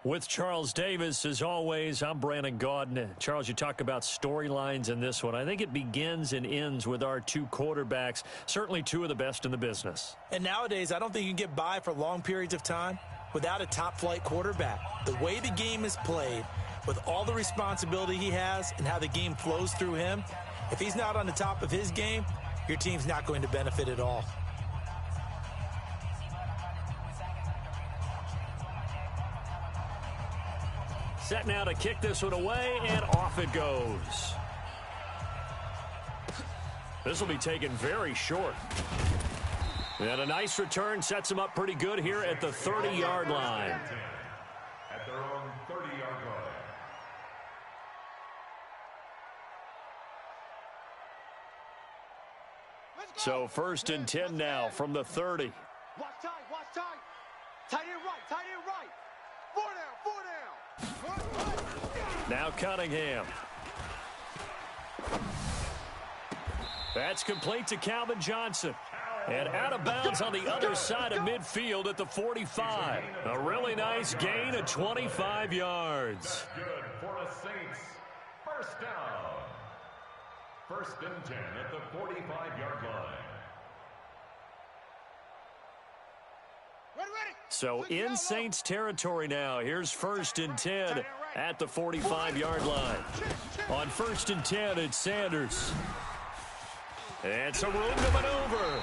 With Charles Davis, as always, I'm Brandon Gaudin. Charles, you talk about storylines in this one. I think it begins and ends with our two quarterbacks, certainly two of the best in the business. And nowadays, I don't think you can get by for long periods of time without a top-flight quarterback. The way the game is played, with all the responsibility he has and how the game flows through him, if he's not on the top of his game, your team's not going to benefit at all. Set now to kick this one away, and off it goes. This will be taken very short. And a nice return sets him up pretty good here at the 30-yard line. At their own 30-yard line. So 1st and 10 now from the 30. Watch tight, watch tight. Tight end right, tight end right. Four down. Now Cunningham. That's complete to Calvin Johnson. And out of bounds on the other side of midfield at the 45. A really nice gain of 25 yards. That's good for the Saints. First down. 1st and 10 at the 45-yard line. So in Saints territory now. Here's 1st and 10 at the 45-yard line. On 1st and 10, it's Sanders. It's a room to maneuver.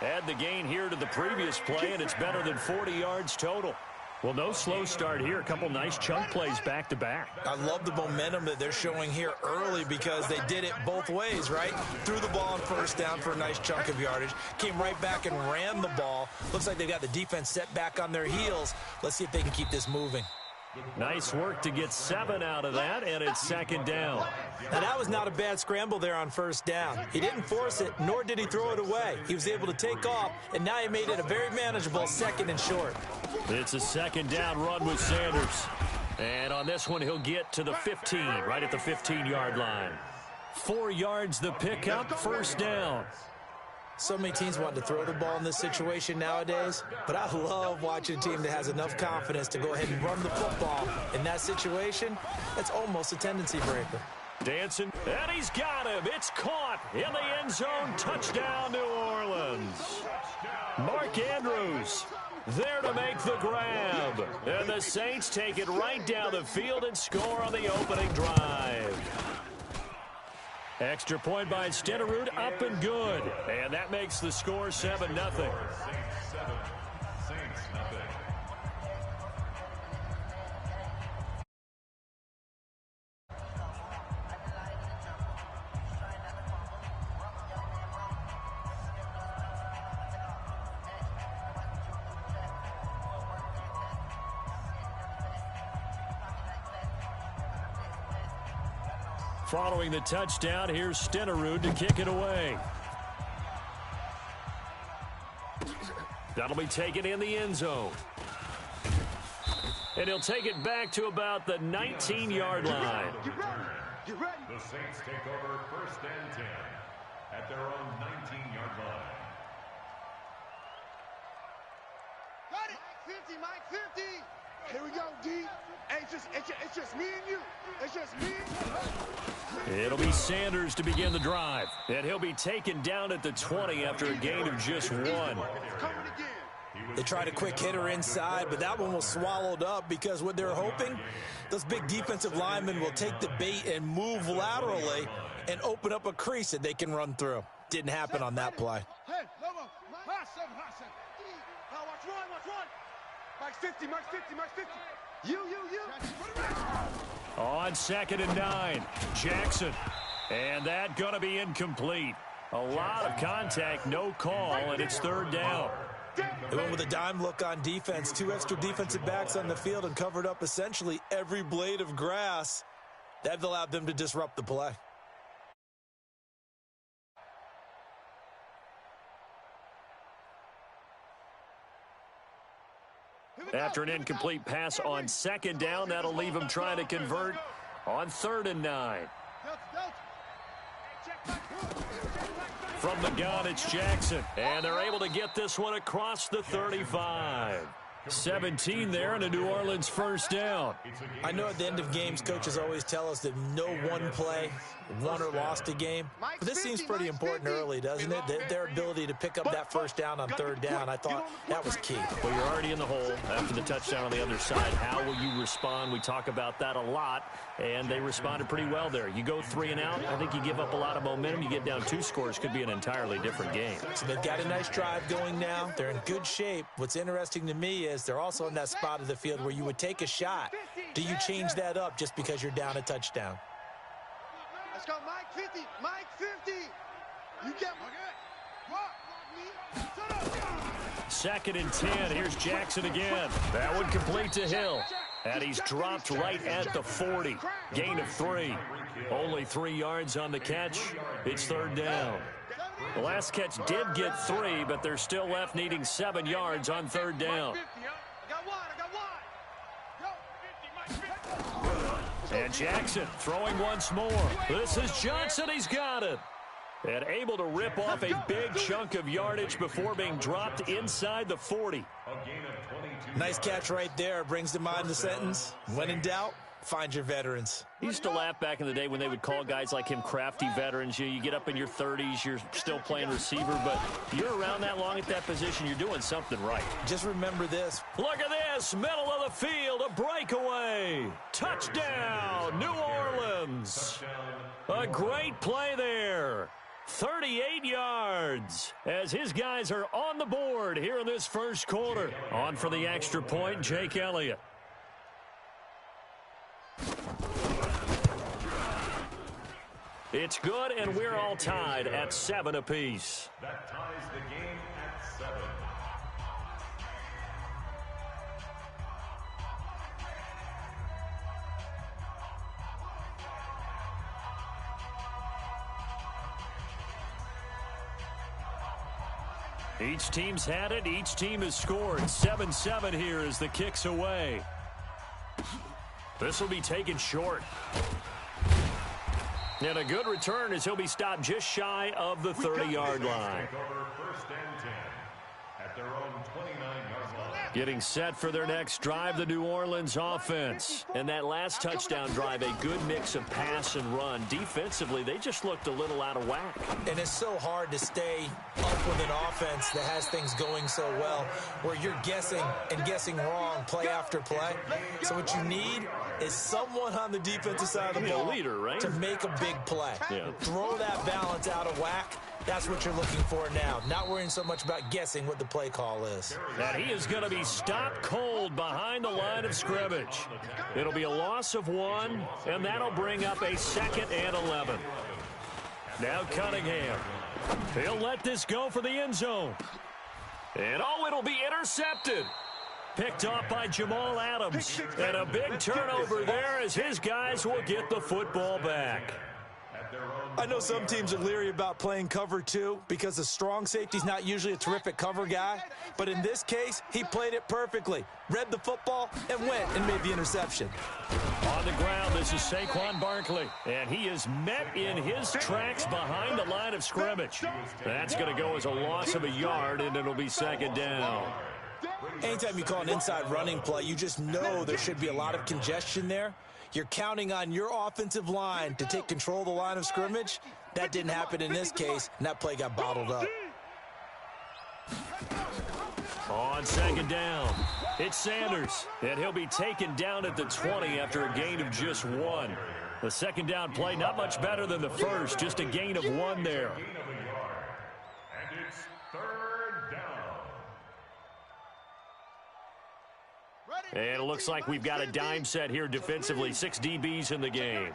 Add the gain here to the previous play, and it's better than 40 yards total. Well, no slow start here. A couple nice chunk plays back-to-back. I love the momentum that they're showing here early because they did it both ways, right? Threw the ball on 1st down for a nice chunk of yardage. Came right back and ran the ball. Looks like they got the defense set back on their heels. Let's see if they can keep this moving. Nice work to get 7 out of that, and it's 2nd down. Now, that was not a bad scramble there on 1st down. He didn't force it, nor did he throw it away. He was able to take off, and now he made it a very manageable 2nd and short. It's a 2nd down run with Sanders. And on this one, he'll get to the 15, right at the 15-yard line. 4 yards the pickup, 1st down. So many teams want to throw the ball in this situation nowadays, but I love watching a team that has enough confidence to go ahead and run the football. In that situation, that's almost a tendency breaker. Dancing, and he's got him. It's caught in the end zone. Touchdown, New Orleans. Mark Andrews there to make the grab. And the Saints take it right down the field and score on the opening drive. Extra point by Stenerud, up and good. And that makes the score 7-0. Saints 7, Saints nothing. Following the touchdown, here's Stenerud to kick it away. That'll be taken in the end zone. And he'll take it back to about the 19-yard line. The Saints take over 1st and 10 at their own 19-yard line. Got it. 50, Mike, 50. Here we go, D. Hey, it's just me and you. It's just me and you. It'll be Sanders to begin the drive. And he'll be taken down at the 20 after a gain of just 1. They tried a quick hitter inside, but that one was swallowed up because what they're hoping, those big defensive linemen will take the bait and move laterally and open up a crease that they can run through. Didn't happen on that play. Hey, Lobo. Watch one. Mike's 50, Mike's 50, Mike's 50. You. On 2nd and 9, Jackson. And that going to be incomplete. A lot of contact, no call, and it's 3rd down. They went with a dime look on defense. 2 extra defensive backs on the field and covered up essentially every blade of grass. That allowed them to disrupt the play. After an incomplete pass on 2nd down, that'll leave him trying to convert on 3rd and 9. From the gun, it's Jackson. And they're able to get this one across the 35. 17 there and a New Orleans first down. I know at the end of games, coaches always tell us that no one play won or lost a game. But this seems pretty important early, doesn't it? Their ability to pick up that first down on third down, I thought that was key. Well, you're already in the hole after the touchdown on the other side. How will you respond? We talk about that a lot, and they responded pretty well there. You go 3 and out, I think you give up a lot of momentum. You get down 2 scores, could be an entirely different game. So they've got a nice drive going now. They're in good shape. What's interesting to me is they're also in that spot of the field where you would take a shot. Do you change that up just because you're down a touchdown? Let's go, Mike 50. Mike 50. You get Second and 10. Here's Jackson again. That one complete to Hill. And he's dropped right at the 40. Gain of 3. Only 3 yards on the catch. It's third down. The last catch did get 3, but they're still left needing 7 yards on third down. And Jackson throwing once more. This is Johnson. He's got it. And able to rip off a big chunk of yardage before being dropped inside the 40. Nice catch right there. Brings to mind the sentence, when in doubt, find your veterans. I used to laugh back in the day when they would call guys like him crafty veterans. You get up in your 30s, you're still playing receiver, but you're around that long at that position, you're doing something right. Just remember this. Look at this, middle of the field, a breakaway. Touchdown, New Orleans. A great play there. 38 yards as his guys are on the board here in this first quarter. On for the extra point, Jake Elliott. It's good, and we're all tied at 7 apiece. That ties the game at 7. Each team's had it. Each team has scored. 7-7 here as the kick's away. This will be taken short. And a good return as he'll be stopped just shy of the 30-yard line. First and 10 at their own 29-yard line. Getting set for their next drive, the New Orleans offense. And that last touchdown drive, a good mix of pass and run. Defensively, they just looked a little out of whack. And it's so hard to stay up with an offense that has things going so well, where you're guessing and guessing wrong play after play. So what you need is someone on the defensive side of the ball leader, right? to make a big play. Yeah. Throw that balance out of whack. That's what you're looking for now. Not worrying so much about guessing what the play call is. And he is going to be stopped cold behind the line of scrimmage. It'll be a loss of 1, and that'll bring up a 2nd and 11. Now Cunningham. He'll let this go for the end zone. And it'll be intercepted. Picked off by Jamal Adams. And a big turnover there as his guys will get the football back. I know some teams are leery about playing cover 2 because the strong safety's not usually a terrific cover guy. But in this case, he played it perfectly. Read the football and went and made the interception. On the ground, this is Saquon Barkley. And he is met in his tracks behind the line of scrimmage. That's going to go as a loss of a yard, and it'll be 2nd down. Anytime you call an inside running play, you just know there should be a lot of congestion there. You're counting on your offensive line to take control of the line of scrimmage. That didn't happen in this case, and that play got bottled up. On 2nd down, it's Sanders, and he'll be taken down at the 20 after a gain of just 1. The 2nd down play not much better than the first, just a gain of 1 there. And it's 3rd down. And it looks like we've got a dime set here defensively. 6 DBs in the game.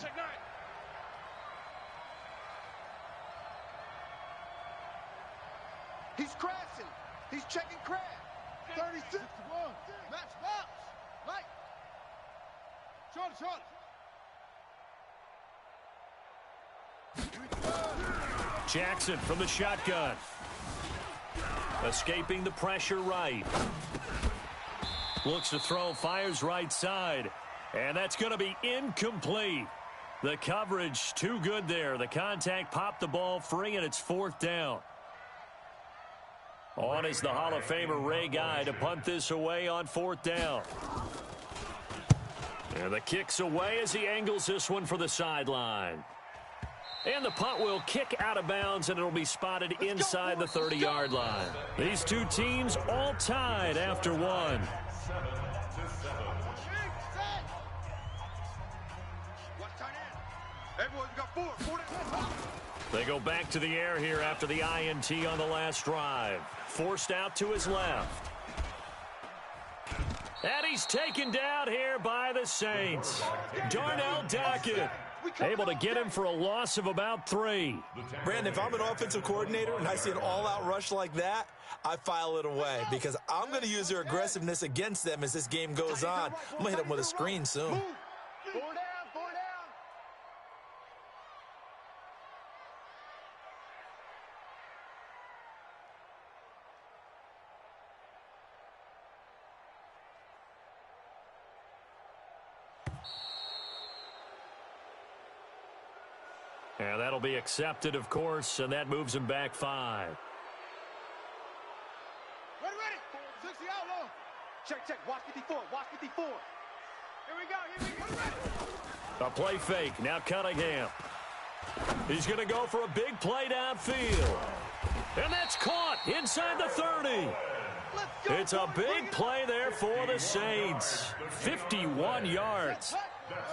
He's crashing. He's checking crash. 36. Match box. Right. Short. Jackson from the shotgun. Escaping the pressure right. Looks to throw, fires right side. And that's going to be incomplete. The coverage too good there. The contact popped the ball free, and it's 4th down. On is the Hall of Famer Ray Guy to punt this away on 4th down. And the kick's away as he angles this one for the sideline. And the punt will kick out of bounds, and it'll be spotted inside the 30-yard line. These two teams all tied after one. 7-7. They go back to the air here after the INT on the last drive. Forced out to his left. And he's taken down here by the Saints. Darnell Dockett able to get him for a loss of about 3. Brandon, if I'm an offensive coordinator and I see an all-out rush like that, I file it away because I'm going to use their aggressiveness against them as this game goes on. I'm going to hit them with a screen soon. 4 down, 4 down. And that'll be accepted, of course, and that moves him back 5. Ready, ready. 60 out low. Check. Watch 54. Watch 54. Here we go. Ready. A play fake. Now Cunningham. He's going to go for a big play downfield. And that's caught inside the 30. It's a big play there for the Saints. 51 yards.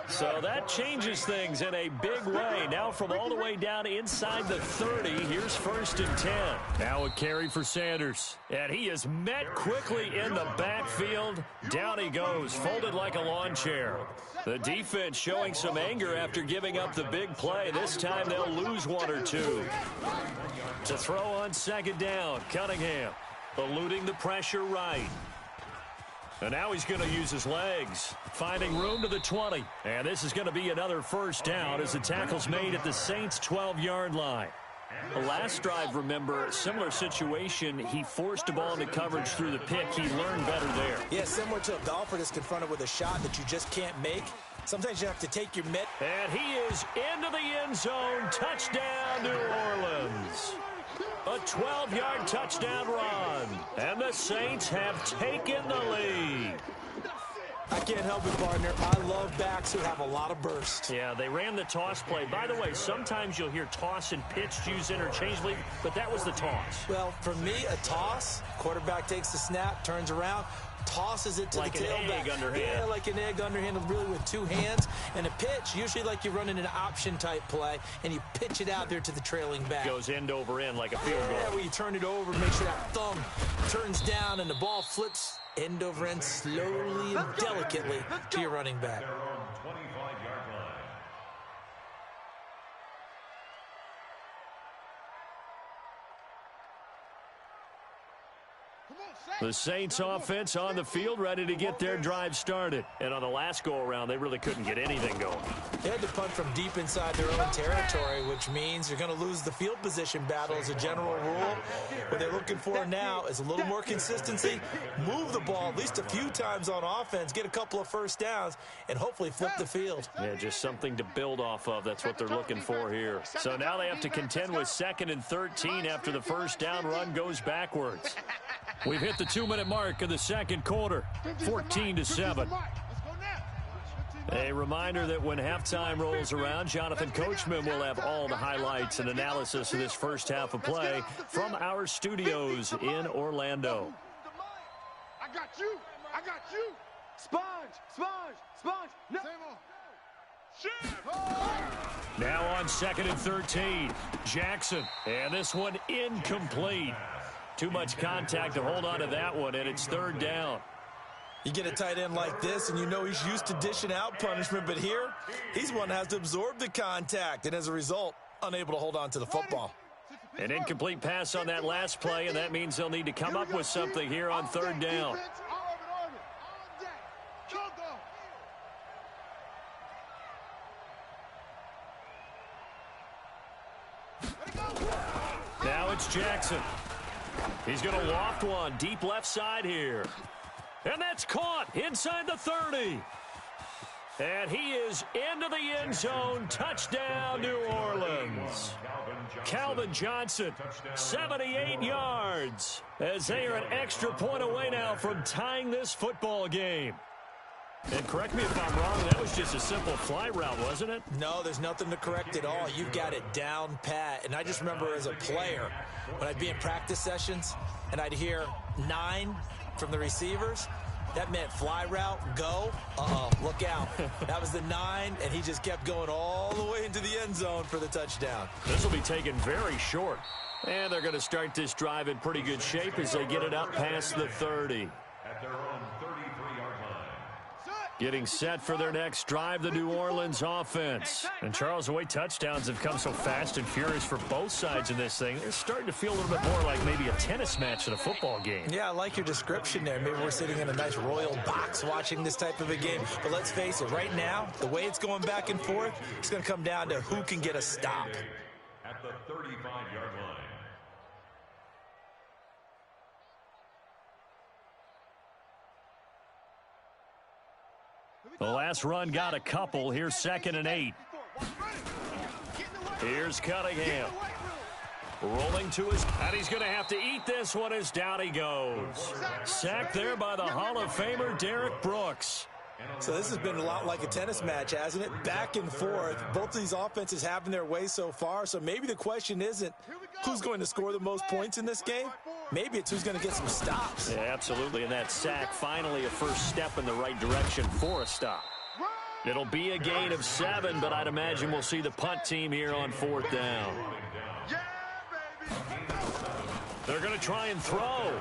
So that changes things in a big way. Now from all the way down inside the 30, here's 1st and 10. Now a carry for Sanders. And he is met quickly in the backfield. Down he goes, folded like a lawn chair. The defense showing some anger after giving up the big play. This time they'll lose 1 or 2. To throw on 2nd down, Cunningham eluding the pressure right. And now he's going to use his legs, finding room to the 20. And this is going to be another 1st down as the tackle's made at the Saints' 12-yard line. The last drive, remember, similar situation. He forced a ball into coverage through the pick. He learned better there. Yeah, similar to a golfer that's confronted with a shot that you just can't make. Sometimes you have to take your mitt. And he is into the end zone. Touchdown, New Orleans. A 12-yard touchdown run. And the Saints have taken the lead. I can't help it, partner. I love backs who have a lot of burst. Yeah, they ran the toss play. By the way, sometimes you'll hear toss and pitch used interchangeably, but that was the toss. Well, for me, a toss, quarterback takes the snap, turns around, tosses it to like the tailback. Like an egg underhand. Yeah, like an egg underhand, really with 2 hands. And a pitch, usually like you're running an option-type play, and you pitch it out there to the trailing back. Goes end over end like a field goal. Yeah, where you turn it over, make sure that thumb turns down, and the ball flips end over end slowly and delicately to your running back. Their own 25-yard line. The Saints offense on the field, ready to get their drive started. And on the last go-around, they really couldn't get anything going. They had to punt from deep inside their own territory, which means you're going to lose the field position battle as a general rule. What they're looking for now is a little more consistency, move the ball at least a few times on offense, get a couple of 1st downs, and hopefully flip the field. Yeah, just something to build off of. That's what they're looking for here. So now they have to contend with 2nd and 13 after the 1st down run goes backwards. We've hit the 2-minute mark of the 2nd quarter, 14-7. A reminder that when halftime rolls around, Jonathan Coachman will have all the highlights and analysis of this first half of play from our studios in Orlando. I got you. I got you. Sponge. No. Now on 2nd and 13, Jackson. And this one incomplete. Too much contact to hold on to that one, and it's 3rd down. You get a tight end like this, and you know he's used to dishing out punishment, but here, he's one that has to absorb the contact, and as a result, unable to hold on to the football. An incomplete pass on that last play, and that means they'll need to come up with something here on 3rd down. Now it's Jackson. He's going to loft one deep left side here. And that's caught inside the 30. And he is into the end zone. Touchdown, New Orleans. Calvin Johnson, 78 yards, as they are an extra point away now from tying this football game. And correct me if I'm wrong, that was just a simple fly route, wasn't it? No, there's nothing to correct at all. You've got it down pat. And I just remember as a player, when I'd be in practice sessions and I'd hear 9 from the receivers, that meant fly route, go, look out. That was the 9, and he just kept going all the way into the end zone for the touchdown. This will be taken very short. And they're going to start this drive in pretty good shape as they get it up past the 30. At their own 33-yard line. Getting set for their next drive, the New Orleans offense. And Charles, the way touchdowns have come so fast and furious for both sides in this thing, it's starting to feel a little bit more like maybe a tennis match than a football game. Yeah, I like your description there. Maybe we're sitting in a nice royal box watching this type of a game. But let's face it, right now, the way it's going back and forth, it's going to come down to who can get a stop. At the 35-yard line. The last run got a couple. Here's 2nd and 8. Here's Cunningham. Rolling to his, and he's going to have to eat this one as down he goes. Sacked there by the Hall of Famer Derek Brooks. So this has been a lot like a tennis match, hasn't it? Back and forth. Both of these offenses having their way so far. So maybe the question isn't who's going to score the most points in this game. Maybe it's who's going to get some stops. Yeah, absolutely. And that sack, finally a first step in the right direction for a stop. It'll be a gain of 7, but I'd imagine we'll see the punt team here on 4th down. They're going to try and throw.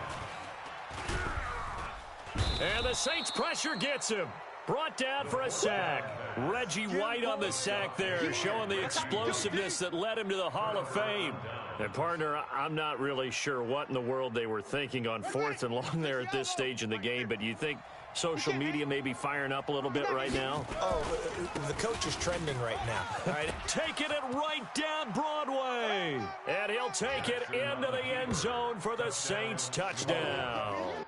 And the Saints pressure gets him. Brought down for a sack. Reggie White on the sack there, showing the explosiveness that led him to the Hall of Fame. And, partner, I'm not really sure what in the world they were thinking on 4th and long there at this stage in the game, but you think social media may be firing up a little bit right now? Oh, the coach is trending right now. All right. Taking it right down Broadway. And he'll take it into the end zone for the Saints touchdown.